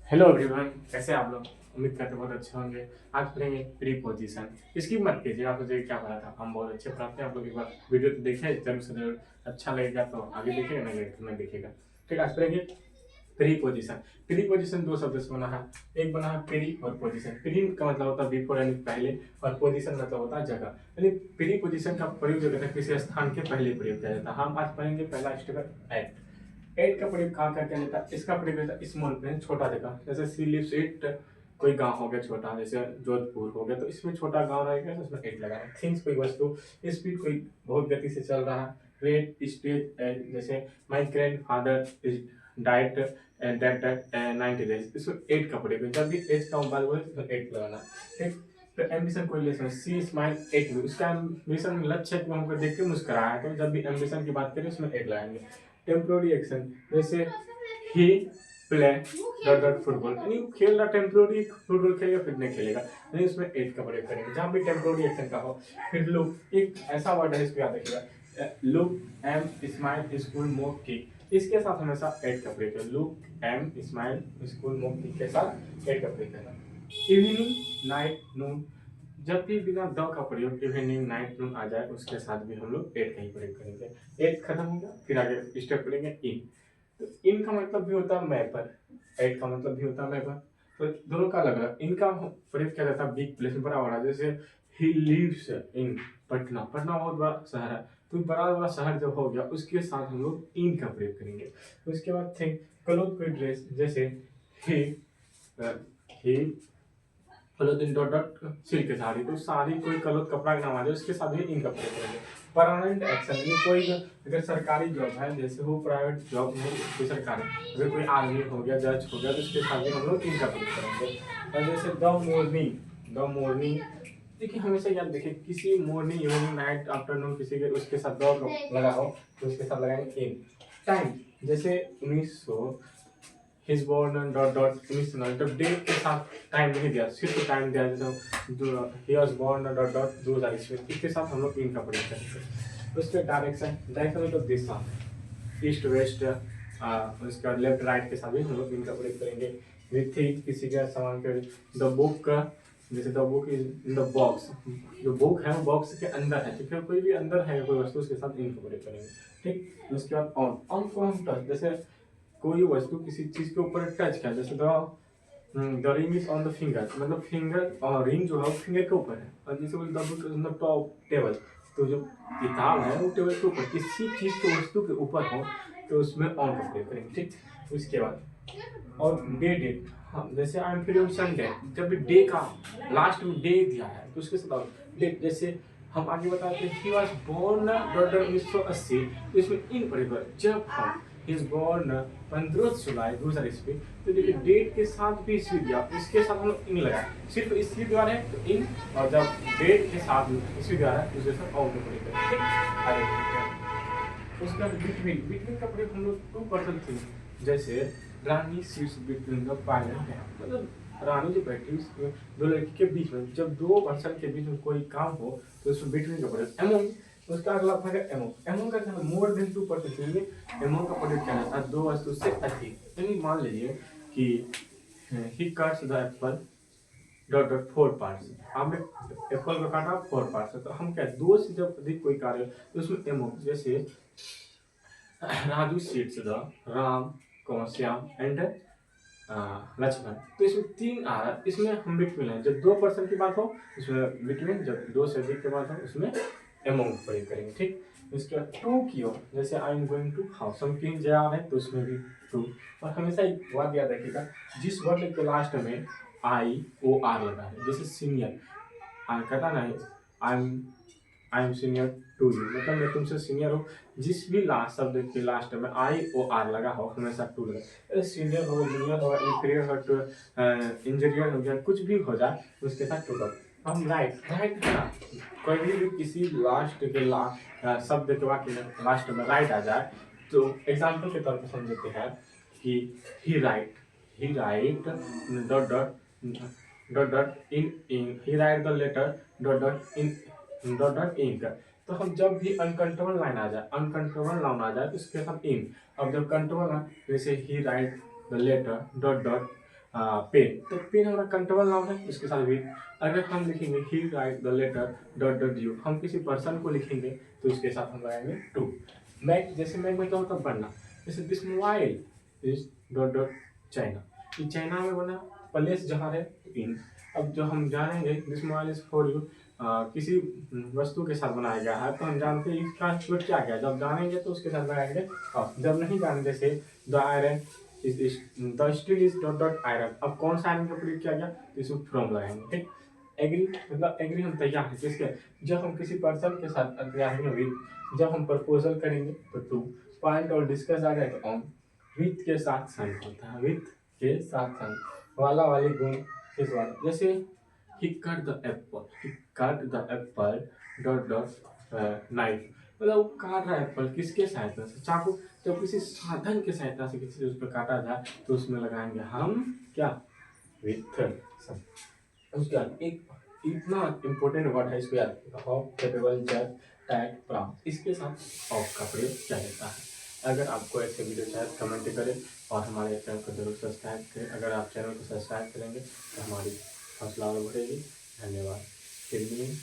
Hello everyone, कैसे हैं आप लोग। उम्मीद करते हैं बहुत अच्छे होंगे। आज पढ़ेंगे प्रीपोजिशन। इसकी मत कीजिए, आप मुझे क्या पढ़ा था, हम बहुत अच्छे पढ़ाते हैं। आप लोग एक बार वीडियो तो देखिए जरूर से जरूर। अच्छा लगेगा तो आगे देखिएगा, नहीं लगेगा तो नहीं देखिएगा। ठीक है, आज पढ़ेंगे प्रीपोजिशन। प्रीपोजिशन दो शब्द से बना है। एक बना है प्री और पोजिशन। प्री का मतलब होता है बिफोर यानी पहले, और पोजिशन मतलब होता है जगह। यानी प्रीपोजिशन का प्रयोग जो करता है किसी स्थान के पहले प्रयोग किया जाता है। हम आज पढ़ेंगे पहला स्टेप है एट। एट का प्रयोग कहाँ क्या किया जाता है, इसका प्रयोग होता है स्मॉल प्लेन, छोटा जगह। जैसे सी लिव्स एट, कोई गांव हो गया छोटा, जैसे जोधपुर हो गया, तो इसमें छोटा गांव रहेगा तो इसमें एट लगाना। थिंग्स कोई वस्तु, स्पीड कोई बहुत गति से चल रहा है। रेट स्टेज, जैसे my grand father is diet that 90 days, इसमें एट का प्रयोग है। जब भी एज का मोबाइल बोले तो एट लगाना। ठीक। तो एम्बिशन कोई रिलेशन, सी स्माइल एट में, उसका एम्बिशन लक्ष्य है कि वो हमको देख के मुस्कुराया है, तो जब भी एम्बिशन की बात करें उसमें एट लगाएंगे। टेम्प्रोरी एक्शन, जैसे ही प्ले डॉट डॉट फुटबॉल, यानी खेल रहा टेम्प्रोरी फुटबॉल खेलेगा फिर नहीं खेलेगा, यानी उसमें एट का प्रयोग करेंगे जहाँ भी टेम्प्रोरी एक्शन का हो। फिर लुक, एक ऐसा वर्ड है इसको याद रखिएगा, look M smile school mock की, इसके साथ हमेशा एट का प्रयोग करें। Look M smile school mock की के साथ एट का प्रयोग करना। इवनिंग नाइट नून, जब भी बिना द का प्रयोग इवनिंग नाइट नून आ जाए उसके साथ भी हम लोग एट का ही प्रयोग करेंगे। एट खत्म होगा फिर आगे स्टेप करेंगे इन। तो इन का मतलब भी होता है मैपर, एट का मतलब भी होता है मैपर। तो दोनों का अलग अलग, इनका प्रयोग किया जाता है बिग प्लेस में, बड़ा बड़ा। जैसे he lives in Patna, Patna बहुत बड़ा शहर है, तो बड़ा बड़ा शहर जब हो गया उसके साथ हम लोग इन का प्रयोग करेंगे। तो उसके बाद थिंक क्लोथ कोई ड्रेस, जैसे ही he cloth dot dot silk sari, तो साड़ी कोई क्लोथ कपड़ा का नाम आ जाए उसके साथ भी इनका प्रयोग करेंगे। परमानेंट एक्शन, ये कोई अगर सरकारी जॉब है, जैसे वो प्राइवेट जॉब में कोई सरकारी, अगर कोई आर्मी हो गया, जज हो गया, तो उसके साथ भी हम लोग इनका प्रयोग करेंगे। और जैसे द मॉर्निंग, द मॉर्निंग, देखिए हमेशा याद देखिए, किसी मॉर्निंग इवनिंग नाइट आफ्टरनून किसी के उसके साथ द लगा हो तो उसके साथ लगाएंगे इन। टाइम, जैसे 1900 हिज बोर्न डॉट डॉट 1909, जब डेट के साथ टाइम नहीं दिया, सिर्फ टाइम दिया, जैसे जो he was born dot dot 2000 ईस्वी, इसके साथ हम लोग इनका प्रयोग करेंगे। उसके डायरेक्शन, डायरेक्शन मतलब दिशा, ईस्ट वेस्ट, उसके बाद लेफ्ट राइट के साथ भी हम लोग इनका प्रयोग करेंगे। विथ किसी का सामान के, द बुक, जैसे the book is in the box, जो बुक है वो बॉक्स के अंदर है, तो फिर कोई भी अंदर है कोई वस्तु उसके साथ इनका प्रयोग करेंगे। ठीक। उसके बाद ऑन, ऑन को हम टच, जैसे कोई वस्तु किसी चीज के ऊपर टच किया, जैसे the ring is on the finger, मतलब फिंगर और रिंग जो है वो फिंगर के ऊपर है। और जैसे the book is on the top table, तो जो किताब है वो टेबल के ऊपर, किसी चीज के वस्तु के ऊपर हो तो उसमें ऑन का प्रयोग करेंगे। ठीक। उसके बाद और डे डेट, हाँ, जैसे I M free on Sunday, जब भी डे का लास्ट में डे दिया है तो उसके साथ डेट, जैसे हम आगे बताते हैं ही वॉज बोर्न 1980, तो इसमें इन पड़ेगा। जब हम इज बोर्न 15 जुलाई 2000 ईस्वी, तो देखिए डेट के साथ भी ईस्वी दिया, इसके साथ हम लोग इन लगाए, सिर्फ ईस्वी द्वारा है तो इन, और जब डेट के साथ ईस्वी द्वारा है उसके साथ और पड़ेगा। ठीक। आगे देखते हैं। उसके बाद बिटवीन, बिटवीन का प्रयोग हम लोग 2% थे, जैसे रानी सीट्स बिटवीन द पायलट है, मतलब रानी जो बैठी उसमें दो लड़की के बीच में, जब दो पर्सन के बीच में कोई काम हो तो उसमें बिटवीन का प्रयोग। एमोंग, उसका अगला भाग है एमोंग। एमोंग का क्या, मोर देन 2% यानी एमोंग का प्रयोग किया जाता है दो वस्तु से अधिक। यानी मान लीजिए कि ही cuts the Apple dot dot 4 parts, हमने एप्पल को काटा 4 पार्ट्स, तो हम क्या, दो से जब अधिक कोई कार्य तो उसमें एमोंग, जैसे Raju sits the Ram, Shyam and Lakshman, तो इसमें तीन आ रहा है, इसमें हम बिटवीन है, जब 2% की बात हो उसमें बिटवीन, जब दो से अधिक की बात हो उसमें एमोंग प्रयोग करेंगे। ठीक। इसके बाद टू की हो, जैसे I am going to house, हम कहीं जा रहे हैं तो उसमें भी टू। और हमेशा एक बात याद रखिएगा, जिस वर्ड के लास्ट में आई ओ आर लगा है, जैसे सीनियर, कहता नहीं I am senior to you, मतलब मैं तुमसे सीनियर हूँ, जिस भी लास्ट शब्द के लास्ट में आई ओ आर लगा हो हमेशा टू लगा। सीनियर हो, जूनियर हो, इंफीरियर हो, टू इंजीनियर हो गया, कुछ भी हो जाए उसके साथ टू लगा। हम राइट, राइट है ना, कोई भी किसी लास्ट के शब्द के वाक्य में लास्ट में राइट आ जाए, तो एग्जाम्पल के तौर पर समझते हैं कि he write dot dot in he write the letter dot dot in dot dot in का। तो हम जब भी अनकंट्रोल लाइन आ जाए, अनकंट्रोल नाउन आ जाए तो उसके साथ इन। अब जब कंट्रोल है, जैसे he write the letter dot dot pen, तो पेन हमारा कंट्रोल नाउन है, इसके साथ विद। अगर हम लिखेंगे he write the letter dot dot you, हम किसी पर्सन को लिखेंगे तो इसके साथ हम लगाएंगे टू। मैक, जैसे मैक में क्या होता है पढ़ना, जैसे this mobile is dot dot China, ये चाइना में बना, प्लेस जहाँ है इन। अब जो हम जानेंगे this mobile is for you, किसी वस्तु के साथ बनाया गया है तो हम जानते हैं इसका स्टूडेंट क्या गया, जब जानेंगे तो उसके साथ लगाएंगे ऑफ। जब नहीं जाने, जैसे the iron is the steel is dot dot iron, अब कौन सा आयरन का प्रयोग किया गया तो इसमें फ्रॉम लगाएंगे, ठीक। एग्री, मतलब एग्री हम तैयार हैं किसके, जब हम किसी पर्सन के साथ तैयार हैं विद, जब हम प्रपोजल करेंगे तो टू, पॉइंट और डिस्कस आ जाए तो ऑन, विथ के साथ संग होता है, विथ के साथ संग, वाला वाले गुण किस वाला, जैसे he cut the apple, he cut the apple dot dot knife, मतलब वो काट रहा है एप्पल किसके सहायता से, चाकू। जब किसी साधन के सहायता से किसी उस पर काटा जाए तो उसमें लगाएंगे हम क्या, विथ। उसके बाद एक इतना इम्पोर्टेंट वर्ड है, इसको याद रखिएगा, ऑफ, कैपेबल, जज, टैग, प्राउड, इसके साथ ऑफ का प्रयोग किया जाता है। अगर आपको ऐसे वीडियो चाहिए कमेंट करें और हमारे चैनल को जरूर सब्सक्राइब करें। अगर आप चैनल को सब्सक्राइब करेंगे तो हमारी हौसला और बढ़ेगी। धन्यवाद। फिर मिलेंगे।